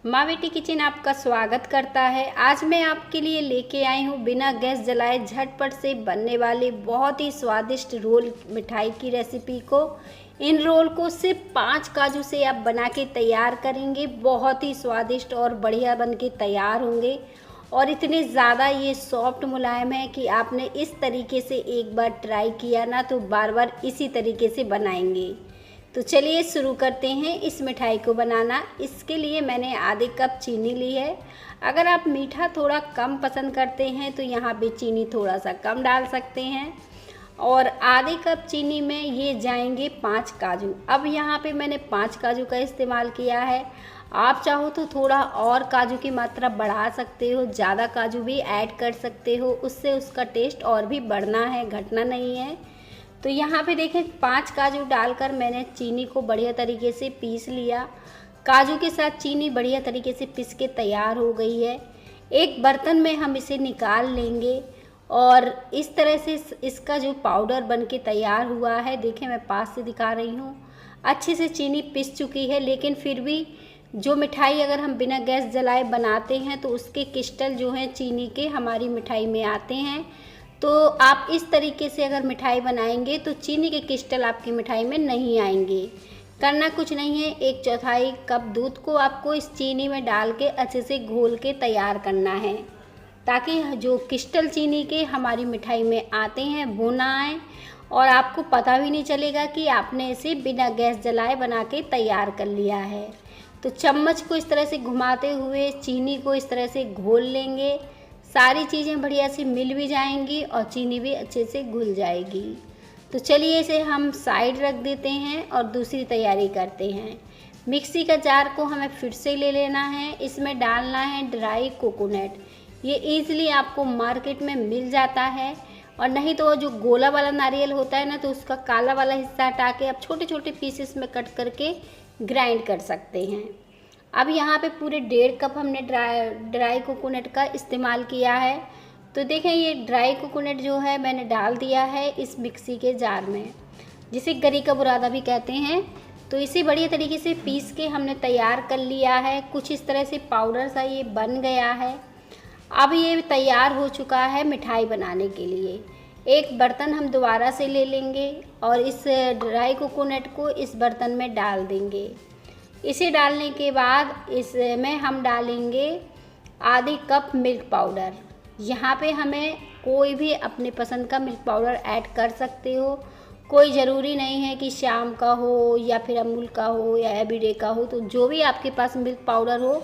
माँ बेटी किचन आपका स्वागत करता है। आज मैं आपके लिए लेके आई हूँ बिना गैस जलाए झटपट से बनने वाले बहुत ही स्वादिष्ट रोल मिठाई की रेसिपी को। इन रोल को सिर्फ 5 काजू से आप बना के तैयार करेंगे, बहुत ही स्वादिष्ट और बढ़िया बन के तैयार होंगे और इतने ज़्यादा ये सॉफ्ट मुलायम है कि आपने इस तरीके से एक बार ट्राई किया ना तो बार बार इसी तरीके से बनाएंगे। तो चलिए शुरू करते हैं इस मिठाई को बनाना। इसके लिए मैंने आधे कप चीनी ली है। अगर आप मीठा थोड़ा कम पसंद करते हैं तो यहाँ पे चीनी थोड़ा सा कम डाल सकते हैं। और आधे कप चीनी में ये जाएंगे 5 काजू। अब यहाँ पे मैंने 5 काजू का इस्तेमाल किया है। आप चाहो तो थोड़ा और काजू की मात्रा बढ़ा सकते हो, ज़्यादा काजू भी ऐड कर सकते हो, उससे उसका टेस्ट और भी बढ़ना है, घटना नहीं है। तो यहाँ पे देखें 5 काजू डालकर मैंने चीनी को बढ़िया तरीके से पीस लिया। काजू के साथ चीनी बढ़िया तरीके से पीस के तैयार हो गई है। एक बर्तन में हम इसे निकाल लेंगे और इस तरह से इसका जो पाउडर बन के तैयार हुआ है, देखें मैं पास से दिखा रही हूँ, अच्छे से चीनी पिस चुकी है। लेकिन फिर भी जो मिठाई अगर हम बिना गैस जलाए बनाते हैं तो उसके क्रिस्टल जो हैं चीनी के हमारी मिठाई में आते हैं। तो आप इस तरीके से अगर मिठाई बनाएंगे तो चीनी के क्रिस्टल आपकी मिठाई में नहीं आएंगे। करना कुछ नहीं है, 1/4 कप दूध को आपको इस चीनी में डाल के अच्छे से घोल के तैयार करना है, ताकि जो क्रिस्टल चीनी के हमारी मिठाई में आते हैं वो ना आए और आपको पता भी नहीं चलेगा कि आपने इसे बिना गैस जलाए बना के तैयार कर लिया है। तो चम्मच को इस तरह से घुमाते हुए चीनी को इस तरह से घोल लेंगे। सारी चीज़ें बढ़िया से मिल भी जाएंगी और चीनी भी अच्छे से घुल जाएगी। तो चलिए इसे हम साइड रख देते हैं और दूसरी तैयारी करते हैं। मिक्सी का जार को हमें फिर से ले लेना है। इसमें डालना है ड्राई कोकोनट। ये ईज़िली आपको मार्केट में मिल जाता है, और नहीं तो जो गोला वाला नारियल होता है ना, तो उसका काला वाला हिस्सा हटा के आप छोटे छोटे पीसेस में कट करके ग्राइंड कर सकते हैं। अब यहाँ पे पूरे 1.5 कप हमने ड्राई कोकोनट का इस्तेमाल किया है। तो देखें ये ड्राई कोकोनट जो है मैंने डाल दिया है इस मिक्सी के जार में, जिसे गरी का बुरादा भी कहते हैं। तो इसे बढ़िया तरीके से पीस के हमने तैयार कर लिया है। कुछ इस तरह से पाउडर सा ये बन गया है। अब ये तैयार हो चुका है मिठाई बनाने के लिए। एक बर्तन हम दोबारा से ले लेंगे और इस ड्राई कोकोनट को इस बर्तन में डाल देंगे। इसे डालने के बाद इसमें हम डालेंगे आधे कप मिल्क पाउडर। यहाँ पे हमें कोई भी अपने पसंद का मिल्क पाउडर ऐड कर सकते हो। कोई ज़रूरी नहीं है कि शाम का हो या फिर अमूल का हो या एवरीडे का हो। तो जो भी आपके पास मिल्क पाउडर हो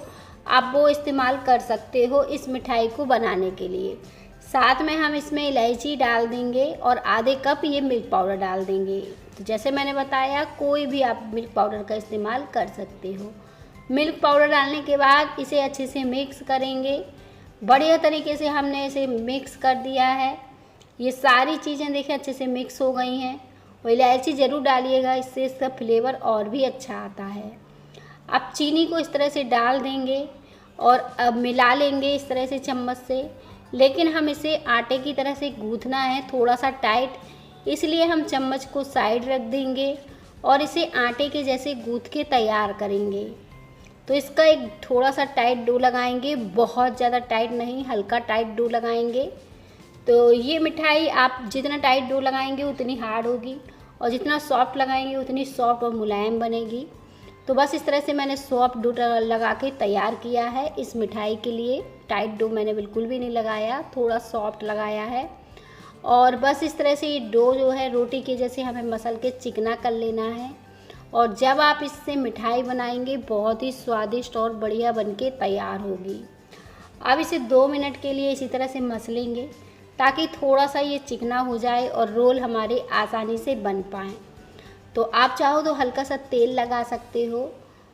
आप वो इस्तेमाल कर सकते हो इस मिठाई को बनाने के लिए। साथ में हम इसमें इलायची डाल देंगे और आधे कप ये मिल्क पाउडर डाल देंगे। तो जैसे मैंने बताया कोई भी आप मिल्क पाउडर का इस्तेमाल कर सकते हो। मिल्क पाउडर डालने के बाद इसे अच्छे से मिक्स करेंगे। बढ़िया तरीके से हमने इसे मिक्स कर दिया है। ये सारी चीज़ें देखिए अच्छे से मिक्स हो गई हैं। और इलायची ज़रूर डालिएगा, इससे इसका फ्लेवर और भी अच्छा आता है। अब चीनी को इस तरह से डाल देंगे और अब मिला लेंगे इस तरह से चम्मच से। लेकिन हम इसे आटे की तरह से गूँथना है, थोड़ा सा टाइट, इसलिए हम चम्मच को साइड रख देंगे और इसे आटे के जैसे गूँथ के तैयार करेंगे। तो इसका एक थोड़ा सा टाइट डो लगाएंगे, बहुत ज़्यादा टाइट नहीं, हल्का टाइट डो लगाएंगे। तो ये मिठाई आप जितना टाइट डो लगाएंगे उतनी हार्ड होगी और जितना सॉफ्ट लगाएंगे उतनी सॉफ्ट और मुलायम बनेगी। तो बस इस तरह से मैंने सॉफ्ट डो लगा के तैयार किया है इस मिठाई के लिए। टाइट डो मैंने बिल्कुल भी नहीं लगाया, थोड़ा सॉफ्ट लगाया है। और बस इस तरह से ये डो जो है रोटी के जैसे हमें मसल के चिकना कर लेना है। और जब आप इससे मिठाई बनाएंगे बहुत ही स्वादिष्ट और बढ़िया बनके तैयार होगी। अब इसे 2 मिनट के लिए इसी तरह से मसलेंगे ताकि थोड़ा सा ये चिकना हो जाए और रोल हमारे आसानी से बन पाएँ। तो आप चाहो तो हल्का सा तेल लगा सकते हो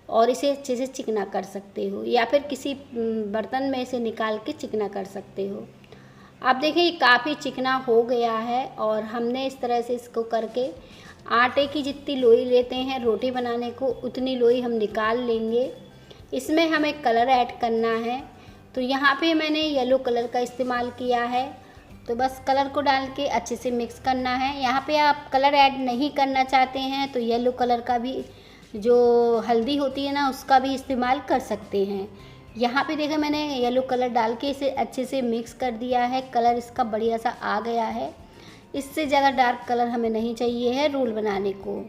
और इसे अच्छे से चिकना कर सकते हो, या फिर किसी बर्तन में इसे निकाल के चिकना कर सकते हो। आप देखें ये काफ़ी चिकना हो गया है और हमने इस तरह से इसको करके आटे की जितनी लोई लेते हैं रोटी बनाने को उतनी लोई हम निकाल लेंगे। इसमें हमें कलर ऐड करना है। तो यहाँ पे मैंने येलो कलर का इस्तेमाल किया है। तो बस कलर को डाल के अच्छे से मिक्स करना है। यहाँ पे आप कलर ऐड नहीं करना चाहते हैं तो येलो कलर का भी जो हल्दी होती है ना उसका भी इस्तेमाल कर सकते हैं। यहाँ पे देखिए मैंने येलो कलर डाल के इसे अच्छे से मिक्स कर दिया है। कलर इसका बढ़िया सा आ गया है। इससे ज़्यादा डार्क कलर हमें नहीं चाहिए है रोल बनाने को।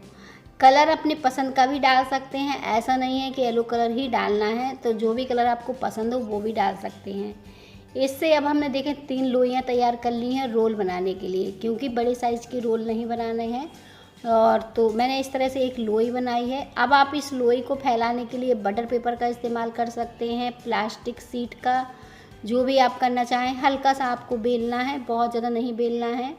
कलर अपनी पसंद का भी डाल सकते हैं, ऐसा नहीं है कि येलो कलर ही डालना है, तो जो भी कलर आपको पसंद हो वो भी डाल सकते हैं। इससे अब हमने देखें 3 लोइयाँ तैयार कर ली हैं रोल बनाने के लिए, क्योंकि बड़े साइज़ के रोल नहीं बनाने हैं। और तो मैंने इस तरह से एक लोई बनाई है। अब आप इस लोई को फैलाने के लिए बटर पेपर का इस्तेमाल कर सकते हैं, प्लास्टिक शीट का, जो भी आप करना चाहें। हल्का सा आपको बेलना है, बहुत ज़्यादा नहीं बेलना है।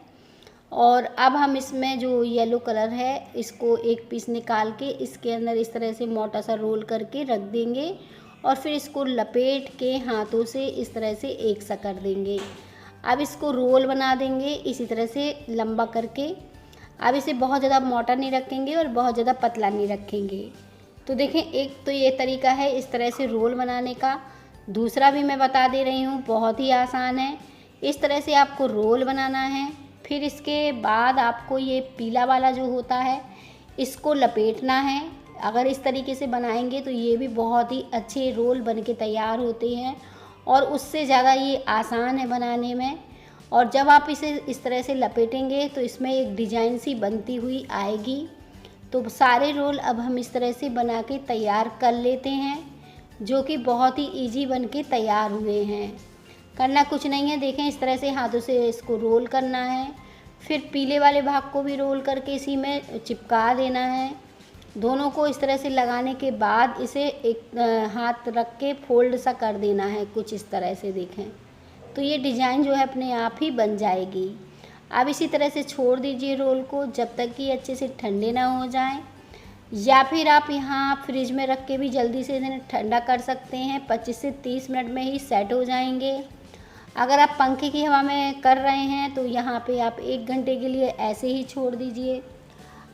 और अब हम इसमें जो येलो कलर है इसको एक पीस निकाल के इसके अंदर इस तरह से मोटा सा रोल करके रख देंगे और फिर इसको लपेट के हाथों से इस तरह से एक सा कर देंगे। अब इसको रोल बना देंगे इसी तरह से लंबा करके। अब इसे बहुत ज़्यादा मोटा नहीं रखेंगे और बहुत ज़्यादा पतला नहीं रखेंगे। तो देखें, एक तो ये तरीका है इस तरह से रोल बनाने का। दूसरा भी मैं बता दे रही हूँ, बहुत ही आसान है। इस तरह से आपको रोल बनाना है। फिर इसके बाद आपको ये पीला वाला जो होता है इसको लपेटना है। अगर इस तरीके से बनाएंगे तो ये भी बहुत ही अच्छे रोल बन के तैयार होते हैं और उससे ज़्यादा ये आसान है बनाने में। और जब आप इसे इस तरह से लपेटेंगे तो इसमें एक डिज़ाइन सी बनती हुई आएगी। तो सारे रोल अब हम इस तरह से बना के तैयार कर लेते हैं, जो कि बहुत ही इजी बन के तैयार हुए हैं। करना कुछ नहीं है, देखें इस तरह से हाथों से इसको रोल करना है। फिर पीले वाले भाग को भी रोल करके इसी में चिपका देना है। दोनों को इस तरह से लगाने के बाद इसे एक हाथ रख के फोल्ड सा कर देना है कुछ इस तरह से, देखें तो ये डिज़ाइन जो है अपने आप ही बन जाएगी। अब इसी तरह से छोड़ दीजिए रोल को जब तक कि अच्छे से ठंडे ना हो जाएं, या फिर आप यहाँ फ्रिज में रख के भी जल्दी से इन्हें ठंडा कर सकते हैं। 25 से 30 मिनट में ही सेट हो जाएंगे। अगर आप पंखे की हवा में कर रहे हैं तो यहाँ पे आप 1 घंटे के लिए ऐसे ही छोड़ दीजिए।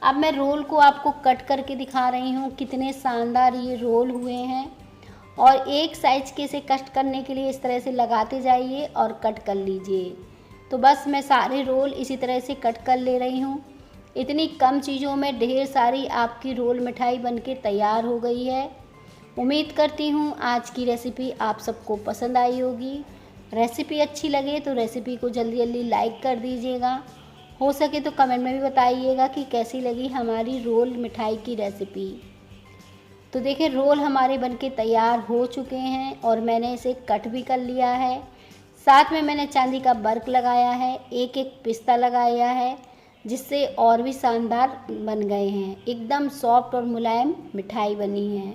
अब मैं रोल को आपको कट करके दिखा रही हूँ, कितने शानदार ये रोल हुए हैं। और एक साइज के से कट करने के लिए इस तरह से लगाते जाइए और कट कर लीजिए। तो बस मैं सारे रोल इसी तरह से कट कर ले रही हूँ। इतनी कम चीज़ों में ढेर सारी आपकी रोल मिठाई बनके तैयार हो गई है। उम्मीद करती हूँ आज की रेसिपी आप सबको पसंद आई होगी। रेसिपी अच्छी लगे तो रेसिपी को जल्दी जल्दी लाइक कर दीजिएगा। हो सके तो कमेंट में भी बताइएगा कि कैसी लगी हमारी रोल मिठाई की रेसिपी। तो देखिए रोल हमारे बनके तैयार हो चुके हैं और मैंने इसे कट भी कर लिया है। साथ में मैंने चांदी का वर्क लगाया है, एक एक पिस्ता लगाया है, जिससे और भी शानदार बन गए हैं। एकदम सॉफ्ट और मुलायम मिठाई बनी है।